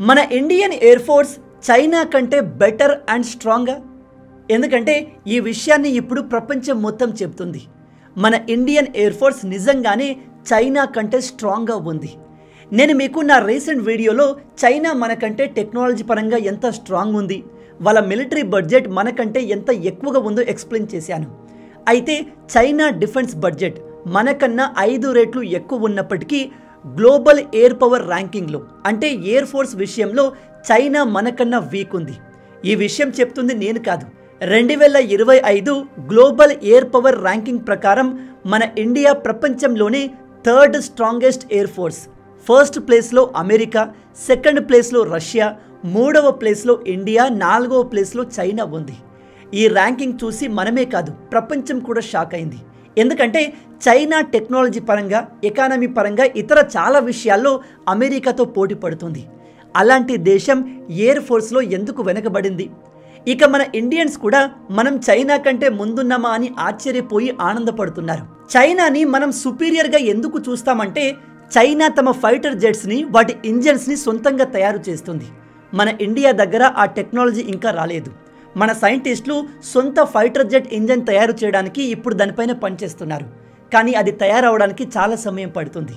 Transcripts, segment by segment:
మన Indian air force China కంటే better and స్ట్రాంగా? ఎందుకంటే ఈ విషయాన్ని ఇప్పుడు ప్రపంచం మొత్తం చెప్తుంది. మన ఇండియన్ ఎయిర్ ఫోర్స్ నిజంగానే చైనా కంటే స్ట్రాంగ్గా ఉంది. నేను మీకు నా రీసెంట్ వీడియోలో చైనా మనకంటే టెక్నాలజీ పరంగా ఎంత స్ట్రాంగ్ ఉంది, వాళ్ళ మిలిటరీ బడ్జెట్ మనకంటే ఎంత ఎక్కువగా ఉందో ఎక్స్ప్లెయిన్ చేశాను. అయితే చైనా డిఫెన్స్ బడ్జెట్ మనకన్నా 5 రెట్లు ఎక్కువ ఉన్నప్పటికీ గ్లోబల్ ఎయిర్ పవర్ ర్యాంకింగ్లో అంటే ఎయిర్ ఫోర్స్ విషయంలో చైనా మనకన్నా వీక్ ఉంది. ఈ విషయం చెప్తుంది నేను కాదు. 2025 గ్లోబల్ ఎయిర్ పవర్ ర్యాంకింగ్ ప్రకారం మన ఇండియా ప్రపంచంలోనే 3rd strongest air force. First ప్లేస్లో అమెరికా, సెకండ్ ప్లేస్లో రష్యా, 3వ ప్లేస్లో ఇండియా, 4వ ప్లేస్లో చైనా ఉంది. ఈ ర్యాంకింగ్ చూసి మనమే కాదు ప్రపంచం కూడా షాక్ అయింది. ఎందుకంటే చైనా టెక్నాలజీ పరంగా, ఎకానమీ పరంగా, ఇతర చాలా విషయాల్లో అమెరికాతో పోటీ పడుతుంది. అలాంటి దేశం ఎయిర్ ఫోర్స్లో ఎందుకు వెనకబడింది? ఇక మన ఇండియన్స్ కూడా మనం చైనా కంటే ముందున్నామా అని ఆశ్చర్యపోయి ఆనందపడుతున్నారు. చైనాని మనం సుపీరియర్గా ఎందుకు చూస్తామంటే చైనా తమ ఫైటర్ జెట్స్ని, వాటి ఇంజన్స్ని సొంతంగా తయారు చేస్తుంది. మన ఇండియా దగ్గర ఆ టెక్నాలజీ ఇంకా రాలేదు. మన సైంటిస్టులు సొంత ఫైటర్ జెట్ ఇంజన్ తయారు చేయడానికి ఇప్పుడు దానిపైన పనిచేస్తున్నారు. కానీ అది తయారవడానికి చాలా సమయం పడుతుంది.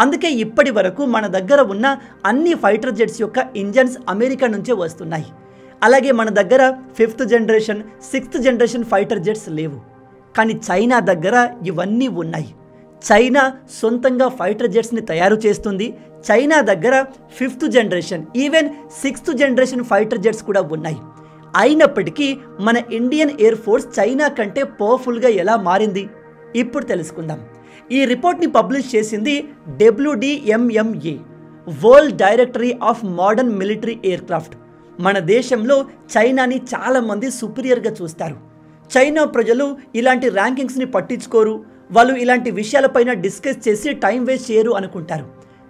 అందుకే ఇప్పటి వరకు మన దగ్గర ఉన్న అన్ని ఫైటర్ జెట్స్ యొక్క ఇంజన్స్ అమెరికా నుంచే వస్తున్నాయి. అలాగే మన దగ్గర 5th generation, 6th generation fighter jets లేవు. కానీ చైనా దగ్గర ఇవన్నీ ఉన్నాయి. చైనా సొంతంగా ఫైటర్ జెట్స్ని తయారు చేస్తుంది. చైనా దగ్గర 5th generation, even 6th generation fighter jets కూడా ఉన్నాయి. అయినప్పటికీ మన ఇండియన్ ఎయిర్ ఫోర్స్ చైనా కంటే పవర్ఫుల్గా ఎలా మారింది ఇప్పుడు తెలుసుకుందాం. ఈ రిపోర్ట్ని పబ్లిష్ చేసింది WDMMA, world directory of modern military aircraft. మన దేశంలో చైనాని చాలామంది సుపీరియర్గా చూస్తారు. చైనా ప్రజలు ఇలాంటి ర్యాంకింగ్స్ని పట్టించుకోరు, వాళ్ళు ఇలాంటి విషయాలపైన డిస్కస్ చేసి టైం వేస్ట్ చేయరు అనుకుంటారు.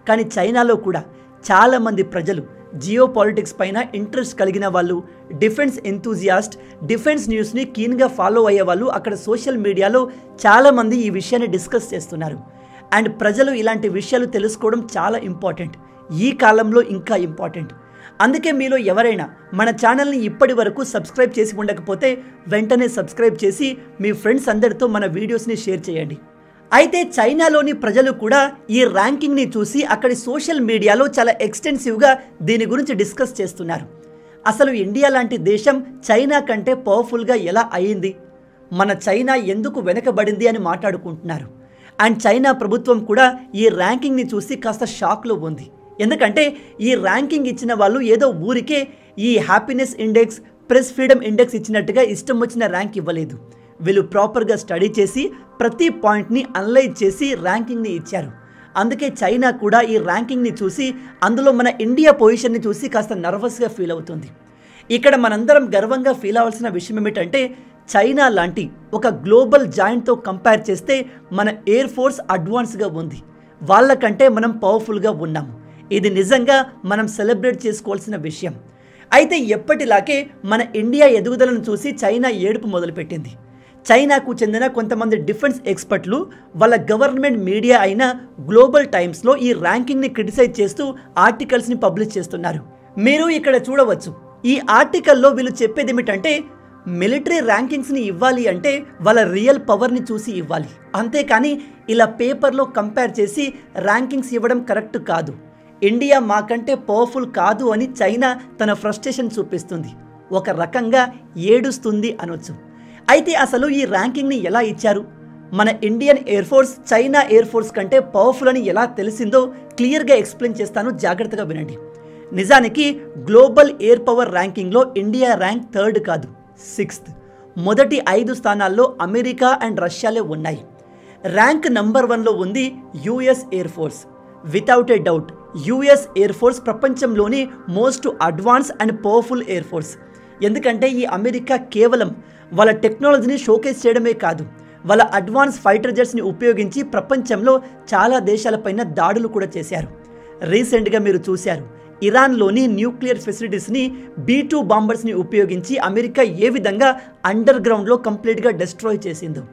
కానీ చైనాలో కూడా చాలామంది ప్రజలు జియో పాలిటిక్స్ పైన ఇంట్రెస్ట్ కలిగిన వాళ్ళు, డిఫెన్స్ ఎంతూజియాస్ట్, డిఫెన్స్ న్యూస్ని కీన్గా ఫాలో అయ్యే వాళ్ళు అక్కడ సోషల్ మీడియాలో చాలామంది ఈ విషయాన్ని డిస్కస్ చేస్తున్నారు. అండ్ ప్రజలు ఇలాంటి విషయాలు తెలుసుకోవడం చాలా ఇంపార్టెంట్, ఈ కాలంలో ఇంకా ఇంపార్టెంట్. అందుకే మీలో ఎవరైనా మన ఛానల్ని ఇప్పటి వరకు సబ్స్క్రైబ్ చేసి ఉండకపోతే వెంటనే సబ్స్క్రైబ్ చేసి మీ ఫ్రెండ్స్ అందరితో మన వీడియోస్ని షేర్ చేయండి. అయితే చైనాలోని ప్రజలు కూడా ఈ ర్యాంకింగ్ని చూసి అక్కడి సోషల్ మీడియాలో చాలా ఎక్స్టెన్సివ్గా దీని గురించి డిస్కస్ చేస్తున్నారు. అసలు ఇండియా లాంటి దేశం చైనా కంటే పవర్ఫుల్గా ఎలా అయ్యింది, మన చైనా ఎందుకు వెనకబడింది అని మాట్లాడుకుంటున్నారు. అండ్ చైనా ప్రభుత్వం కూడా ఈ ర్యాంకింగ్ని చూసి కాస్త షాక్లో ఉంది. ఎందుకంటే ఈ ర్యాంకింగ్ ఇచ్చిన వాళ్ళు ఏదో ఊరికే ఈ happiness index, press freedom index ఇచ్చినట్టుగా ఇష్టం వచ్చిన ర్యాంక్ ఇవ్వలేదు. వీళ్ళు ప్రాపర్గా స్టడీ చేసి ప్రతి పాయింట్ని అనలైజ్ చేసి ర్యాంకింగ్ని ఇచ్చారు. అందుకే చైనా కూడా ఈ ర్యాంకింగ్ని చూసి అందులో మన ఇండియా పొజిషన్ని చూసి కాస్త నర్వస్గా ఫీల్ అవుతుంది. ఇక్కడ మనందరం గర్వంగా ఫీల్ అవ్వాల్సిన విషయం ఏమిటంటే చైనా లాంటి ఒక గ్లోబల్ జాయింట్తో కంపేర్ చేస్తే మన ఎయిర్ ఫోర్స్ అడ్వాన్స్గా ఉంది. వాళ్ళకంటే మనం పవర్ఫుల్గా ఉన్నాము. ఇది నిజంగా మనం సెలబ్రేట్ చేసుకోవాల్సిన విషయం. అయితే ఎప్పటిలాగే మన ఇండియా ఎదుగుదలను చూసి చైనా ఏడుపు మొదలుపెట్టింది. చైనాకు చెందిన కొంతమంది డిఫెన్స్ ఎక్స్పర్ట్లు వాళ్ళ గవర్నమెంట్ మీడియా అయిన గ్లోబల్ టైమ్స్లో ఈ ర్యాంకింగ్ని క్రిటిసైజ్ చేస్తూ ఆర్టికల్స్ని పబ్లిష్ చేస్తున్నారు. మీరు ఇక్కడ చూడవచ్చు. ఈ ఆర్టికల్లో వీళ్ళు చెప్పేది ఏమిటంటే మిలిటరీ ర్యాంకింగ్స్ని ఇవ్వాలి అంటే వాళ్ళ రియల్ పవర్ని చూసి ఇవ్వాలి, అంతేకాని ఇలా పేపర్లో కంపేర్ చేసి ర్యాంకింగ్స్ ఇవ్వడం కరెక్ట్ కాదు. ఇండియా మాకంటే పవర్ఫుల్ కాదు అని చైనా తన ఫ్రస్ట్రేషన్ చూపిస్తుంది, ఒక రకంగా ఏడుస్తుంది అనొచ్చు. అయితే అసలు ఈ ర్యాంకింగ్ని ఎలా ఇచ్చారు? మన Indian air force China air force కంటే పవర్ఫుల్ అని ఎలా తెలిసిందో క్లియర్గా ఎక్స్ప్లెయిన్ చేస్తాను, జాగ్రత్తగా వినండి. నిజానికి గ్లోబల్ ఎయిర్ పవర్ ర్యాంకింగ్లో ఇండియా ర్యాంక్ 3rd కాదు, 6th. మొదటి 5 స్థానాల్లో అమెరికా అండ్ రష్యాలే ఉన్నాయి. ర్యాంక్ నంబర్ 1లో ఉంది US air force. Without a doubt US air force ప్రపంచంలోని most advance and powerful air force. ఎందుకంటే ఈ అమెరికా కేవలం వాళ్ళ టెక్నాలజీని షోకేస్ చేయడమే కాదు, వాళ్ళ అడ్వాన్స్ ఫైటర్ జెట్స్ని ఉపయోగించి ప్రపంచంలో చాలా దేశాలపైన దాడులు కూడా చేశారు. రీసెంట్గా మీరు చూశారు ఇరాన్లోని న్యూక్లియర్ ఫెసిలిటీస్ని B-2 బాంబర్స్ని ఉపయోగించి అమెరికా ఏ విధంగా అండర్ గ్రౌండ్లో కంప్లీట్గా డిస్ట్రాయ్ చేసిందో.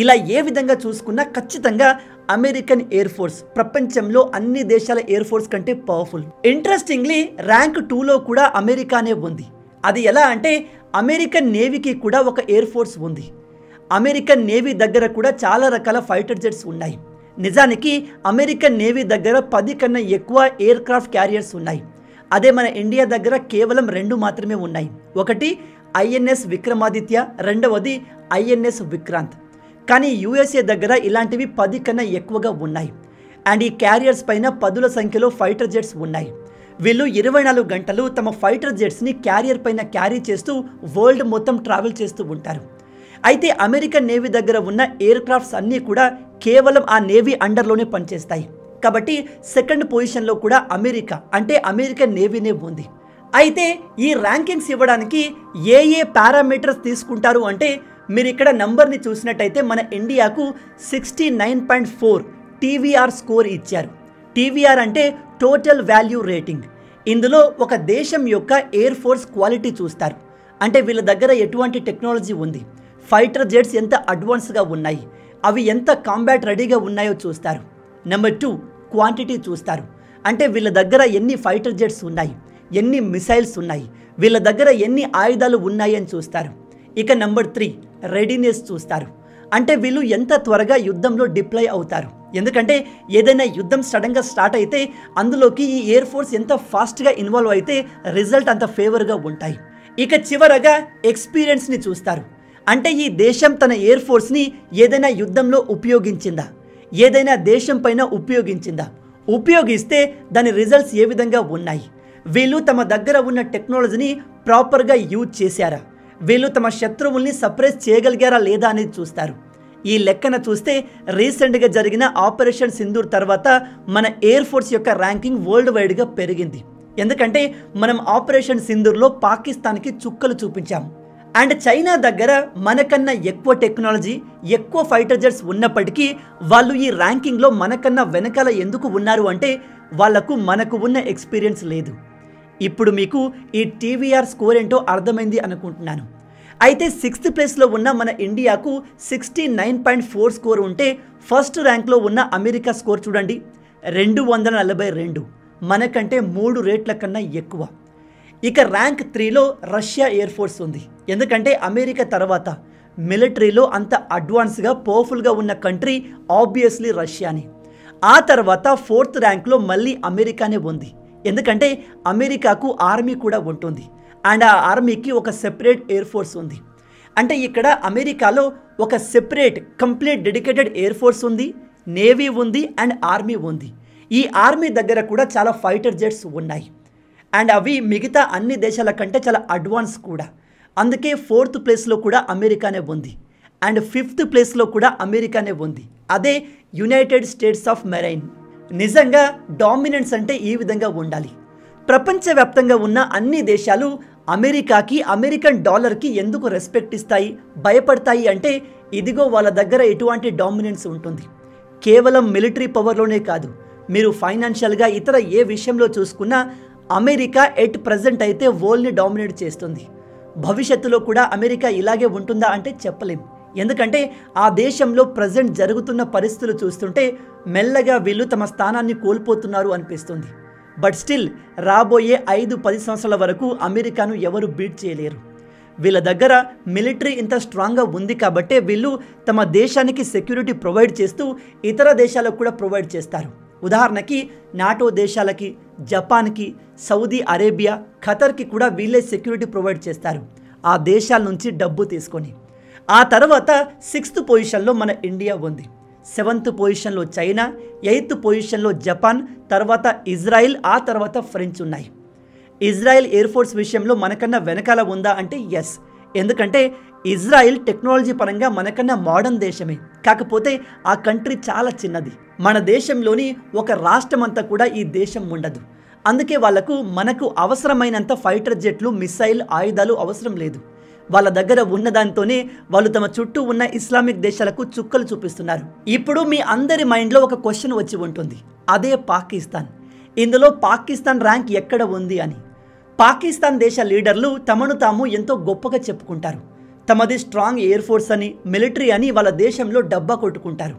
ఇలా ఏ విధంగా చూసుకున్నా ఖచ్చితంగా అమెరికన్ ఎయిర్ ఫోర్స్ ప్రపంచంలో అన్ని దేశాల ఎయిర్ ఫోర్స్ కంటే పవర్ఫుల్. ఇంట్రెస్టింగ్లీ ర్యాంక్ 2లో కూడా అమెరికానే ఉంది. అది ఎలా అంటే అమెరికన్ నేవీకి కూడా ఒక ఎయిర్ ఫోర్స్ ఉంది. అమెరికన్ నేవీ దగ్గర కూడా చాలా రకాల ఫైటర్ జెట్స్ ఉన్నాయి. నిజానికి అమెరికన్ నేవీ దగ్గర 10 కన్నా ఎక్కువ ఎయిర్ క్రాఫ్ట్ క్యారియర్స్ ఉన్నాయి. అదే మన ఇండియా దగ్గర కేవలం 2 మాత్రమే ఉన్నాయి. ఒకటి ఐఎన్ఎస్ విక్రమాదిత్య, రెండవది ఐఎన్ఎస్ విక్రాంత్. కానీ యూఎస్ఏ దగ్గర ఇలాంటివి 10 కన్నా ఎక్కువగా ఉన్నాయి. అండ్ ఈ క్యారియర్స్ పైన 10ల సంఖ్యలో ఫైటర్ జెట్స్ ఉన్నాయి. వీళ్ళు 24 గంటలు తమ ఫైటర్ జెట్స్ని క్యారియర్ పైన క్యారీ చేస్తూ వరల్డ్ మొత్తం ట్రావెల్ చేస్తూ ఉంటారు. అయితే అమెరికన్ నేవీ దగ్గర ఉన్న ఎయిర్ క్రాఫ్ట్స్ అన్నీ కూడా కేవలం ఆ నేవీ అండర్లోనే పనిచేస్తాయి. కాబట్టి సెకండ్ పొజిషన్లో కూడా అమెరికా అంటే అమెరికన్ నేవీనే ఉంది. అయితే ఈ ర్యాంకింగ్స్ ఇవ్వడానికి ఏ పారామీటర్స్ తీసుకుంటారు అంటే మీరు ఇక్కడ నంబర్ని చూసినట్టయితే మన ఇండియాకు 69.4 టీవీఆర్ స్కోర్ ఇచ్చారు. టీవీఆర్ అంటే టోటల్ వాల్యూ రేటింగ్. ఇందులో ఒక దేశం యొక్క ఎయిర్ ఫోర్స్ క్వాలిటీ చూస్తారు. అంటే వీళ్ళ దగ్గర ఎటువంటి టెక్నాలజీ ఉంది, ఫైటర్ జెట్స్ ఎంత అడ్వాన్స్గా ఉన్నాయి, అవి ఎంత కాంబాట్ రెడీగా ఉన్నాయో చూస్తారు. నెంబర్ 2 క్వాంటిటీ చూస్తారు. అంటే వీళ్ళ దగ్గర ఎన్ని ఫైటర్ జెట్స్ ఉన్నాయి, ఎన్ని మిసైల్స్ ఉన్నాయి, వీళ్ళ దగ్గర ఎన్ని ఆయుధాలు ఉన్నాయి అని చూస్తారు. ఇక నెంబర్ 3 రెడీనెస్ చూస్తారు. అంటే వీళ్ళు ఎంత త్వరగా యుద్ధంలో డిప్లాయ్ అవుతారు. ఎందుకంటే ఏదైనా యుద్ధం సడన్గా స్టార్ట్ అయితే అందులోకి ఈ ఎయిర్ ఫోర్స్ ఎంత ఫాస్ట్గా ఇన్వాల్వ్ అయితే రిజల్ట్ అంత ఫేవర్గా ఉంటాయి. ఇక చివరగా ఎక్స్పీరియన్స్ని చూస్తారు. అంటే ఈ దేశం తన ఎయిర్ ఫోర్స్ని ఏదైనా యుద్ధంలో ఉపయోగించిందా, ఏదైనా దేశం పైన ఉపయోగించిందా, ఉపయోగిస్తే దాని రిజల్ట్స్ ఏ విధంగా ఉన్నాయి, వీళ్ళు తమ దగ్గర ఉన్న టెక్నాలజీని ప్రాపర్గా యూజ్ చేశారా, వీళ్ళు తమ శత్రువుల్ని సప్రెస్ చేయగలిగారా లేదా అనేది చూస్తారు. ఈ లెక్కన చూస్తే రీసెంట్గా జరిగిన ఆపరేషన్ సింధూర్ తర్వాత మన ఎయిర్ ఫోర్స్ యొక్క ర్యాంకింగ్ వరల్డ్ వైడ్గా పెరిగింది. ఎందుకంటే మనం ఆపరేషన్ సింధూర్లో పాకిస్తాన్కి చుక్కలు చూపించాం. అండ్ చైనా దగ్గర మనకన్నా ఎక్కువ టెక్నాలజీ, ఎక్కువ ఫైటర్ జెట్స్ ఉన్నప్పటికీ వాళ్ళు ఈ ర్యాంకింగ్లో మనకన్నా వెనకాల ఎందుకు ఉన్నారు అంటే వాళ్లకు మనకు ఉన్న ఎక్స్పీరియన్స్ లేదు. ఇప్పుడు మీకు ఈ టీవీఆర్ స్కోర్ ఏంటో అర్థమైంది అనుకుంటున్నాను. అయితే 6th ప్లేస్లో ఉన్న మన ఇండియాకు 69.4 స్కోర్ ఉంటే ఫస్ట్ ర్యాంక్లో ఉన్న అమెరికా స్కోర్ చూడండి 242, మనకంటే 3 రేట్ల కన్నా ఎక్కువ. ఇక ర్యాంక్ 3లో రష్యా ఎయిర్ ఫోర్స్ ఉంది. ఎందుకంటే అమెరికా తర్వాత మిలిటరీలో అంత అడ్వాన్స్గా పవర్ఫుల్గా ఉన్న కంట్రీ ఆబ్వియస్లీ రష్యాని. ఆ తర్వాత 4th ర్యాంక్లో మళ్ళీ అమెరికానే ఉంది. ఎందుకంటే అమెరికాకు ఆర్మీ కూడా ఉంటుంది. అండ్ ఆ ఆర్మీకి ఒక సెపరేట్ ఎయిర్ ఫోర్స్ ఉంది. అంటే ఇక్కడ అమెరికాలో ఒక separate complete dedicated air force ఉంది, నేవీ ఉంది అండ్ ఆర్మీ ఉంది. ఈ ఆర్మీ దగ్గర కూడా చాలా ఫైటర్ జెట్స్ ఉన్నాయి. అండ్ అవి మిగతా అన్ని దేశాల కంటే చాలా అడ్వాన్స్ కూడా. అందుకే 4th ప్లేస్లో కూడా అమెరికానే ఉంది. అండ్ 5th ప్లేస్లో కూడా అమెరికానే ఉంది. అదే యునైటెడ్ స్టేట్స్ ఆఫ్ మెరైన్. నిజంగా డామినెన్స్ అంటే ఈ విధంగా ఉండాలి. ప్రపంచవ్యాప్తంగా ఉన్న అన్ని దేశాలు అమెరికాకి, అమెరికన్ డాలర్కి ఎందుకు రెస్పెక్ట్ ఇస్తాయి, భయపడతాయి అంటే ఇదిగో వాళ్ళ దగ్గర ఎటువంటి డామినెన్స్ ఉంటుంది. కేవలం మిలిటరీ పవర్లోనే కాదు, మీరు ఫైనాన్షియల్గా ఇతర ఏ విషయంలో చూసుకున్నా అమెరికా ఎట్ ప్రజెంట్ అయితే వరల్డ్ని డామినేట్ చేస్తుంది. భవిష్యత్తులో కూడా అమెరికా ఇలాగే ఉంటుందా అంటే చెప్పలేం. ఎందుకంటే ఆ దేశంలో ప్రజెంట్ జరుగుతున్న పరిస్థితులు చూస్తుంటే మెల్లగా వీళ్ళు తమ స్థానాన్ని కోల్పోతున్నారు అనిపిస్తుంది. బట్ స్టిల్ రాబోయే 5-10 సంవత్సరాల వరకు అమెరికాను ఎవరు బీట్ చేయలేరు. వీళ్ళ దగ్గర మిలిటరీ ఇంత స్ట్రాంగ్గా ఉంది కాబట్టే వీళ్ళు తమ దేశానికి సెక్యూరిటీ ప్రొవైడ్ చేస్తూ ఇతర దేశాలకు కూడా ప్రొవైడ్ చేస్తారు. ఉదాహరణకి నాటో దేశాలకి, జపాన్కి, సౌదీ అరేబియా, ఖతర్కి కూడా వీళ్ళే సెక్యూరిటీ ప్రొవైడ్ చేస్తారు ఆ దేశాల నుంచి డబ్బు తీసుకొని. ఆ తర్వాత 6th పొజిషన్లో మన ఇండియా ఉంది. 7th పొజిషన్లో చైనా, 8th పొజిషన్లో జపాన్, తర్వాత ఇజ్రాయిల్, ఆ తర్వాత ఫ్రెంచ్ ఉన్నాయి. ఇజ్రాయిల్ ఎయిర్ ఫోర్స్ విషయంలో మనకన్నా వెనకాల ఉందా అంటే ఎస్. ఎందుకంటే ఇజ్రాయిల్ టెక్నాలజీ పరంగా మనకన్నా మోడర్న్ దేశమే. కాకపోతే ఆ కంట్రీ చాలా చిన్నది. మన దేశంలోని ఒక రాష్ట్రం అంతా కూడా ఈ దేశం ఉండదు. అందుకే వాళ్లకు మనకు అవసరమైనంత ఫైటర్ జెట్లు, మిసైల్, ఆయుధాలు అవసరం లేదు. వాళ్ళ దగ్గర ఉన్నదాంతోనే వాళ్ళు తమ చుట్టూ ఉన్న ఇస్లామిక్ దేశాలకు చుక్కలు చూపిస్తున్నారు. ఇప్పుడు మీ అందరి మైండ్లో ఒక క్వశ్చన్ వచ్చి ఉంటుంది, అదే పాకిస్తాన్. ఇందులో పాకిస్తాన్ ర్యాంక్ ఎక్కడ ఉంది అని. పాకిస్తాన్ దేశ లీడర్లు తమను తాము ఎంతో గొప్పగా చెప్పుకుంటారు. తమది స్ట్రాంగ్ ఎయిర్ ఫోర్స్ అని, మిలిటరీ అని వాళ్ళ దేశంలో డబ్బా కొట్టుకుంటారు.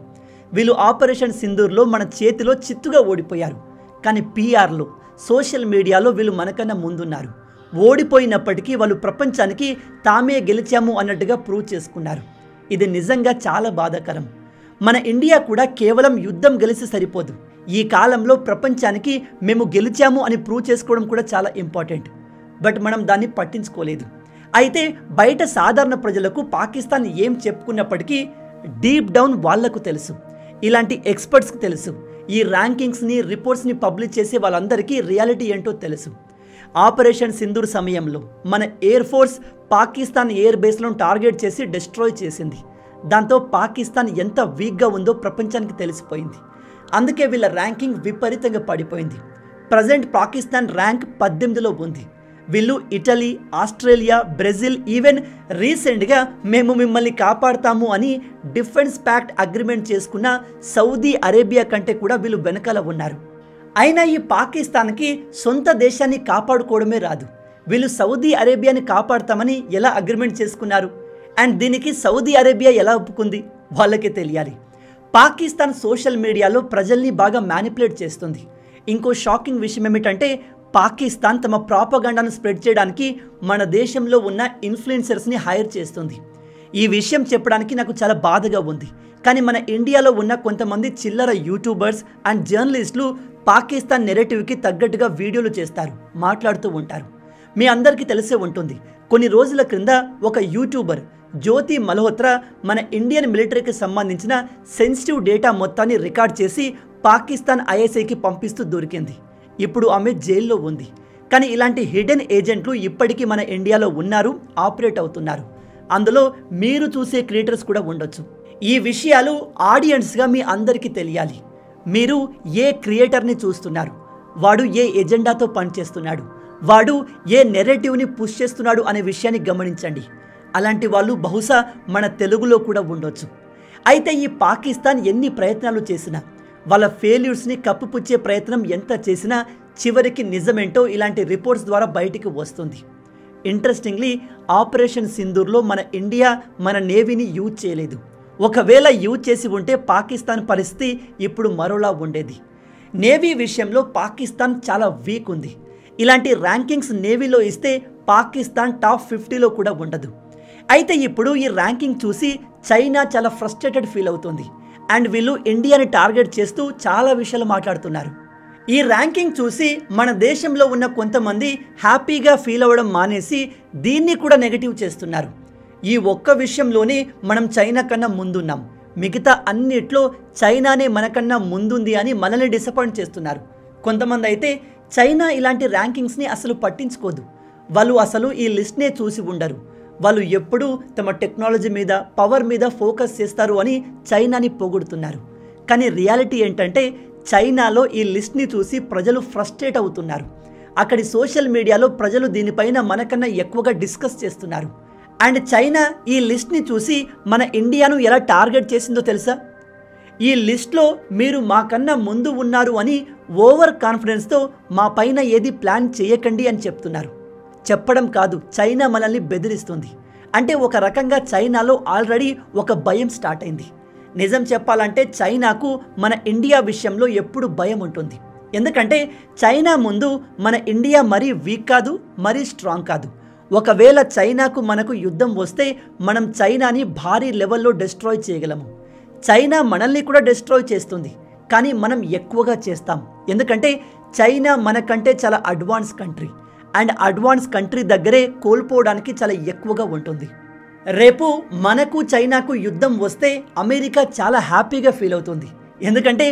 వీళ్ళు ఆపరేషన్ సింధూర్లో మన చేతిలో చిత్తుగా ఓడిపోయారు. కానీ పీఆర్లో, సోషల్ మీడియాలో వీళ్ళు మనకన్నా ముందున్నారు. ఓడిపోయినప్పటికీ వాళ్ళు ప్రపంచానికి తామే గెలిచాము అన్నట్టుగా ప్రూవ్ చేసుకున్నారు. ఇది నిజంగా చాలా బాధాకరం. మన ఇండియా కూడా కేవలం యుద్ధం గెలిచి సరిపోదు. ఈ కాలంలో ప్రపంచానికి మేము గెలిచాము అని ప్రూవ్ చేసుకోవడం కూడా చాలా ఇంపార్టెంట్. బట్ మనం దాన్ని పట్టించుకోలేదు. అయితే బయట సాధారణ ప్రజలకు పాకిస్తాన్ ఏం చెప్పుకున్నప్పటికీ డీప్ డౌన్ వాళ్లకు తెలుసు, ఇలాంటి ఎక్స్పర్ట్స్కి తెలుసు, ఈ ర్యాంకింగ్స్ని, రిపోర్ట్స్ని పబ్లిష్ చేసే వాళ్ళందరికీ రియాలిటీ ఏంటో తెలుసు. ఆపరేషన్ సింధూర్ సమయంలో మన ఎయిర్ ఫోర్స్ పాకిస్తాన్ ఎయిర్ బేస్లను టార్గెట్ చేసి డిస్ట్రాయ్ చేసింది. దాంతో పాకిస్తాన్ ఎంత వీక్గా ఉందో ప్రపంచానికి తెలిసిపోయింది. అందుకే వీళ్ళ ర్యాంకింగ్ విపరీతంగా పడిపోయింది. ప్రజెంట్ పాకిస్తాన్ ర్యాంక్ 18లో ఉంది. వీళ్ళు ఇటలీ, ఆస్ట్రేలియా, బ్రెజిల్, ఈవెన్ రీసెంట్గా మేము మిమ్మల్ని కాపాడుతాము అని డిఫెన్స్ ప్యాక్ట్ అగ్రిమెంట్ చేసుకున్న సౌదీ అరేబియా కంటే కూడా వీళ్ళు వెనకాల ఉన్నారు. అయినా ఈ పాకిస్తాన్కి సొంత దేశాన్ని కాపాడుకోవడమే రాదు. వీళ్ళు సౌదీ అరేబియాని కాపాడుతామని ఎలా అగ్రిమెంట్ చేసుకున్నారు? అండ్ దీనికి సౌదీ అరేబియా ఎలా ఒప్పుకుంది? వాళ్ళకే తెలియాలి. పాకిస్తాన్ సోషల్ మీడియాలో ప్రజల్ని బాగా మ్యానిపులేట్ చేస్తుంది. ఇంకో షాకింగ్ విషయం ఏమిటంటే పాకిస్తాన్ తమ ప్రాపగండాను స్ప్రెడ్ చేయడానికి మన దేశంలో ఉన్న ఇన్ఫ్లుయెన్సర్స్ని హైర్ చేస్తుంది. ఈ విషయం చెప్పడానికి నాకు చాలా బాధగా ఉంది. కానీ మన ఇండియాలో ఉన్న కొంతమంది చిల్లర యూట్యూబర్స్ అండ్ జర్నలిస్టులు పాకిస్తాన్ నెరేటివ్కి తగ్గట్టుగా వీడియోలు చేస్తారు, మాట్లాడుతూ ఉంటారు. మీ అందరికీ తెలిసే ఉంటుంది, కొన్ని రోజుల క్రింద ఒక యూట్యూబర్ జ్యోతి మల్హోత్రా మన ఇండియన్ మిలిటరీకి సంబంధించిన సెన్సిటివ్ డేటా మొత్తాన్ని రికార్డ్ చేసి పాకిస్తాన్ ఐఎస్ఐకి పంపిస్తూ దొరికింది. ఇప్పుడు ఆమె జైల్లో ఉంది. కానీ ఇలాంటి హిడెన్ ఏజెంట్లు ఇప్పటికీ మన ఇండియాలో ఉన్నారు, ఆపరేట్ అవుతున్నారు. అందులో మీరు చూసే క్రియేటర్స్ కూడా ఉండొచ్చు. ఈ విషయాలు ఆడియన్స్గా మీ అందరికీ తెలియాలి. మీరు ఏ క్రియేటర్ని చూస్తున్నారు, వాడు ఏ ఎజెండాతో పనిచేస్తున్నాడు, వాడు ఏ నెరేటివ్ని పుష్ చేస్తున్నాడు అనే విషయాన్ని గమనించండి. అలాంటి వాళ్ళు బహుశా మన తెలుగులో కూడా ఉండొచ్చు. అయితే ఈ పాకిస్తాన్ ఎన్ని ప్రయత్నాలు చేసినా, వాళ్ళ ఫెయిల్యూర్స్ని కప్పుపుచ్చే ప్రయత్నం ఎంత చేసినా చివరికి నిజమేంటో ఇలాంటి రిపోర్ట్స్ ద్వారా బయటికి వస్తుంది. ఇంట్రెస్టింగ్లీ ఆపరేషన్ సింధూర్లో మన ఇండియా మన నేవీని యూజ్ చేయలేదు. ఒకవేళ యూజ్ చేసి ఉంటే పాకిస్తాన్ పరిస్థితి ఇప్పుడు మరోలా ఉండేది. నేవీ విషయంలో పాకిస్తాన్ చాలా వీక్ ఉంది. ఇలాంటి ర్యాంకింగ్స్ నేవీలో ఇస్తే పాకిస్తాన్ టాప్ 50లో కూడా ఉండదు. అయితే ఇప్పుడు ఈ ర్యాంకింగ్ చూసి చైనా చాలా ఫ్రస్ట్రేటెడ్ ఫీల్ అవుతుంది. అండ్ వీళ్ళు ఇండియాని టార్గెట్ చేస్తూ చాలా విషయాలు మాట్లాడుతున్నారు. ఈ ర్యాంకింగ్ చూసి మన దేశంలో ఉన్న కొంతమంది హ్యాపీగా ఫీల్ అవ్వడం మానేసి దీన్ని కూడా నెగటివ్ చేస్తున్నారు. ఈ ఒక్క విషయంలోనే మనం చైనా కన్నా ముందున్నాం, మిగతా అన్నిట్లో చైనానే మనకన్నా ముందుంది అని మనల్ని డిసప్పాయింట్ చేస్తున్నారు. కొంతమంది అయితే చైనా ఇలాంటి ర్యాంకింగ్స్ని అసలు పట్టించుకోదు, వాళ్ళు అసలు ఈ లిస్ట్నే చూసి ఉండరు, వాళ్ళు ఎప్పుడూ తమ టెక్నాలజీ మీద, పవర్ మీద ఫోకస్ చేస్తారు అని చైనాని పొగుడుతున్నారు. కానీ రియాలిటీ ఏంటంటే చైనాలో ఈ లిస్ట్ని చూసి ప్రజలు ఫ్రస్ట్రేట్ అవుతున్నారు. అక్కడి సోషల్ మీడియాలో ప్రజలు దీనిపైన మనకన్నా ఎక్కువగా డిస్కస్ చేస్తున్నారు. అండ్ చైనా ఈ లిస్ట్ని చూసి మన ఇండియాను ఎలా టార్గెట్ చేసిందో తెలుసా? ఈ లిస్ట్లో మీరు మాకన్నా ముందు ఉన్నారు అని ఓవర్ కాన్ఫిడెన్స్తో మా పైన ఏది ప్లాన్ చేయకండి అని చెప్తున్నారు. చెప్పడం కాదు, చైనా మనల్ని బెదిరిస్తుంది. అంటే ఒక రకంగా చైనాలో ఆల్రెడీ ఒక భయం స్టార్ట్ అయింది. నిజం చెప్పాలంటే చైనాకు మన ఇండియా విషయంలో ఎప్పుడు భయం ఉంటుంది. ఎందుకంటే చైనా ముందు మన ఇండియా మరీ వీక్ కాదు, మరీ స్ట్రాంగ్ కాదు. ఒకవేళ చైనాకు మనకు యుద్ధం వస్తే మనం చైనాని భారీ లెవెల్లో డిస్ట్రాయ్ చేయగలము. చైనా మనల్ని కూడా డిస్ట్రాయ్ చేస్తుంది, కానీ మనం ఎక్కువగా చేస్తాం. ఎందుకంటే చైనా మనకంటే చాలా advance country, and advance country దగ్గరే కోల్పోవడానికి చాలా ఎక్కువగా ఉంటుంది. రేపు మనకు చైనాకు యుద్ధం వస్తే అమెరికా చాలా హ్యాపీగా ఫీల్ అవుతుంది. ఎందుకంటే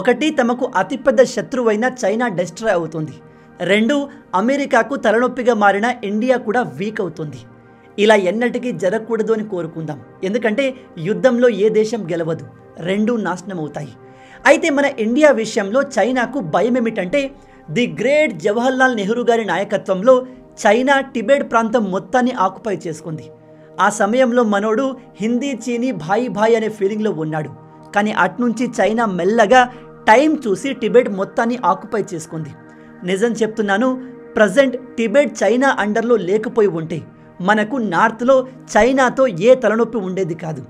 ఒకటి, తమకు అతిపెద్ద శత్రువైన చైనా డిస్ట్రాయ్ అవుతుంది. 2, అమెరికాకు తలనొప్పిగా మారిన ఇండియా కూడా వీక్ అవుతుంది. ఇలా ఎన్నటికీ జరగకూడదు అని కోరుకుందాం. ఎందుకంటే యుద్ధంలో ఏ దేశం గెలవదు, 2 నాశనం అవుతాయి. అయితే మన ఇండియా విషయంలో చైనాకు భయం ఏమిటంటే ది గ్రేట్ జవహర్లాల్ నెహ్రూ గారి నాయకత్వంలో చైనా టిబెట్ ప్రాంతం మొత్తాన్ని ఆక్యుపై చేసుకుంది. ఆ సమయంలో మనోడు హిందీ చీనీ భాయి భాయి అనే ఫీలింగ్లో ఉన్నాడు. కానీ అట్నుంచి చైనా మెల్లగా టైం చూసి టిబెట్ మొత్తాన్ని ఆక్యుపై చేసుకుంది. నిజం చెప్తున్నాను, ప్రజెంట్ టిబెట్ చైనా అండర్లో లేకపోయి ఉంటే మనకు నార్త్లో చైనాతో ఏ తలనొప్పి ఉండేది కాదు.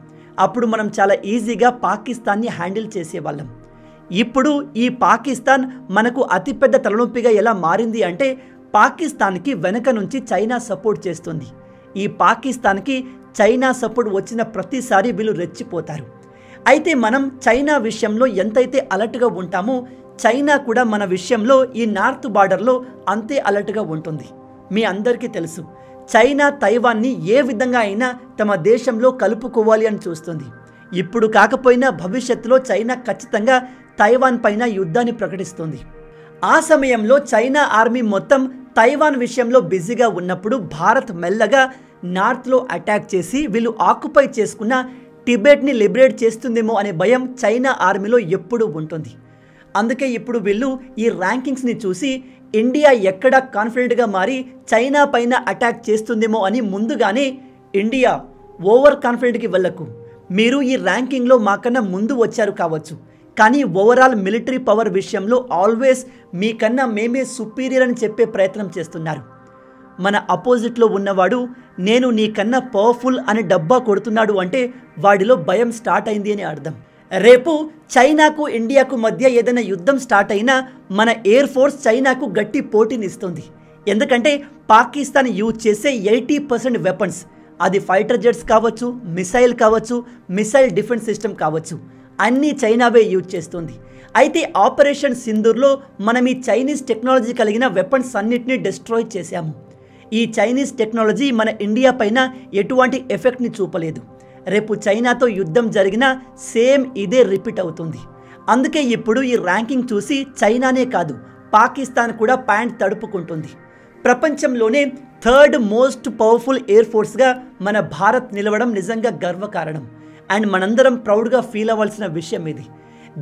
అప్పుడు మనం చాలా ఈజీగా పాకిస్తాన్ని హ్యాండిల్ చేసేవాళ్ళం. ఇప్పుడు ఈ పాకిస్తాన్ మనకు అతిపెద్ద తలనొప్పిగా ఎలా మారింది అంటే పాకిస్తాన్కి వెనక నుంచి చైనా సపోర్ట్ చేస్తుంది. ఈ పాకిస్తాన్కి చైనా సపోర్ట్ వచ్చిన ప్రతిసారి వీళ్ళు రెచ్చిపోతారు. అయితే మనం చైనా విషయంలో ఎంతైతే అలర్ట్గా ఉంటామో చైనా కూడా మన విషయంలో ఈ నార్త్ బార్డర్లో అంతే అలర్ట్గా ఉంటుంది. మీ అందరికీ తెలుసు, చైనా తైవాన్ని ఏ విధంగా అయినా తమ దేశంలో కలుపుకోవాలి అని చూస్తుంది. ఇప్పుడు కాకపోయినా భవిష్యత్తులో చైనా ఖచ్చితంగా తైవాన్ పైన యుద్ధాన్ని ప్రకటిస్తుంది. ఆ సమయంలో చైనా ఆర్మీ మొత్తం తైవాన్ విషయంలో బిజీగా ఉన్నప్పుడు భారత్ మెల్లగా నార్త్లో అటాక్ చేసి వీళ్ళు ఆక్యుపై చేసుకున్న టిబెట్ని లిబరేట్ చేస్తుందేమో అనే భయం చైనా ఆర్మీలో ఎప్పుడూ ఉంటుంది. అందుకే ఇప్పుడు వీళ్ళు ఈ ర్యాంకింగ్స్ని చూసి ఇండియా ఎక్కడ కాన్ఫిడెంట్గా మారి చైనా పైన అటాక్ చేస్తుందేమో అని ముందుగానే ఇండియా ఓవర్ కాన్ఫిడెంట్కి వెళ్ళకు, మీరు ఈ ర్యాంకింగ్లో మాకన్నా ముందు వచ్చారు కావచ్చు, కానీ ఓవరాల్ మిలిటరీ పవర్ విషయంలో ఆల్వేస్ మీకన్నా మేమే సుపీరియర్ అని చెప్పే ప్రయత్నం చేస్తున్నారు. మన అపోజిట్లో ఉన్నవాడు నేను నీకన్నా పవర్ఫుల్ అని డబ్బా కొడుతున్నాడు అంటే వాడిలో భయం స్టార్ట్ అయింది అని అర్థం. రేపు చైనాకు ఇండియాకు మధ్య ఏదైనా యుద్ధం స్టార్ట్ అయినా మన ఎయిర్ ఫోర్స్ చైనాకు గట్టి పోటీనిస్తుంది. ఎందుకంటే పాకిస్తాన్ యూజ్ చేసే 80% వెపన్స్, అది ఫైటర్ జెట్స్ కావచ్చు, మిసైల్ కావచ్చు, మిసైల్ డిఫెన్స్ సిస్టమ్ కావచ్చు, అన్నీ చైనావే యూజ్ చేస్తుంది. అయితే ఆపరేషన్ సింధూర్లో మనం ఈ చైనీస్ టెక్నాలజీ కలిగిన వెపన్స్ అన్నిటినీ డిస్ట్రాయ్ చేశాము. ఈ చైనీస్ టెక్నాలజీ మన ఇండియా పైన ఎటువంటి ఎఫెక్ట్ని చూపలేదు. రేపు చైనాతో యుద్ధం జరిగినా సేమ్ ఇదే రిపీట్ అవుతుంది. అందుకే ఇప్పుడు ఈ ర్యాంకింగ్ చూసి చైనానే కాదు పాకిస్తాన్ కూడా ప్యాంట్ తడుపుకుంటుంది. ప్రపంచంలోనే 3rd మోస్ట్ పవర్ఫుల్ ఎయిర్ ఫోర్స్గా మన భారత్ నిలవడం నిజంగా గర్వకారణం. అండ్ మనందరం ప్రౌడ్గా ఫీల్ అవ్వాల్సిన విషయం ఇది.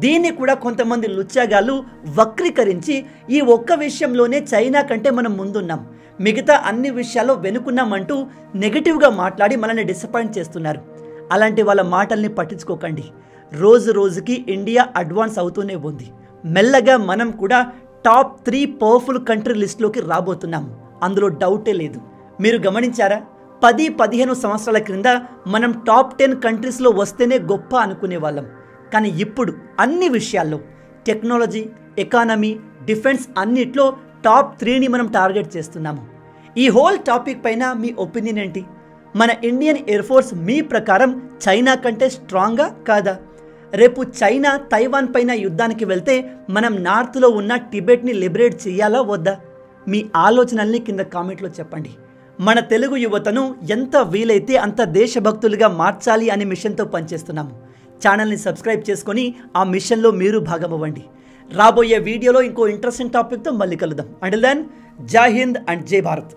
దీన్ని కూడా కొంతమంది లుచ్చాగాళ్ళు వక్రీకరించి ఈ ఒక్క విషయంలోనే చైనా కంటే మనం ముందున్నాం, మిగతా అన్ని విషయాల్లో వెనుకున్నామంటూ నెగిటివ్గా మాట్లాడి మనల్ని డిసప్పాయింట్ చేస్తున్నారు. అలాంటి వాళ్ళ మాటల్ని పట్టించుకోకండి. రోజు రోజుకి ఇండియా అడ్వాన్స్ అవుతూనే ఉంది. మెల్లగా మనం కూడా టాప్ 3 పవర్ఫుల్ కంట్రీ లిస్టులోకి రాబోతున్నాము, అందులో డౌటే లేదు. మీరు గమనించారా, 10-15 సంవత్సరాల క్రింద మనం టాప్ 10 కంట్రీస్లో వస్తేనే గొప్ప అనుకునే వాళ్ళం. కానీ ఇప్పుడు అన్ని విషయాల్లో టెక్నాలజీ, ఎకానమీ, డిఫెన్స్ అన్నిట్లో టాప్ 3ని మనం టార్గెట్ చేస్తున్నాము. ఈ హోల్ టాపిక్ పైన మీ ఒపీనియన్ ఏంటి? మన ఇండియన్ ఎయిర్ ఫోర్స్ మీ ప్రకారం చైనా కంటే స్ట్రాంగా కాదా? రేపు చైనా తైవాన్ పైన యుద్ధానికి వెళ్తే మనం నార్త్లో ఉన్న టిబెట్ని లిబరేట్ చేయాలా వద్దా? మీ ఆలోచనల్ని కింద కామెంట్లో చెప్పండి. మన తెలుగు యువతను ఎంత వీలైతే అంత దేశభక్తులుగా మార్చాలి అనే మిషన్తో పనిచేస్తున్నాము. ఛానల్ని సబ్స్క్రైబ్ చేసుకొని ఆ మిషన్లో మీరు భాగమవ్వండి. రాబోయే వీడియోలో ఇంకో ఇంట్రెస్టింగ్ టాపిక్తో మళ్ళీ కలుద్దాం. అంటిల్ దెన్, జై హింద్ అండ్ జై భారత్.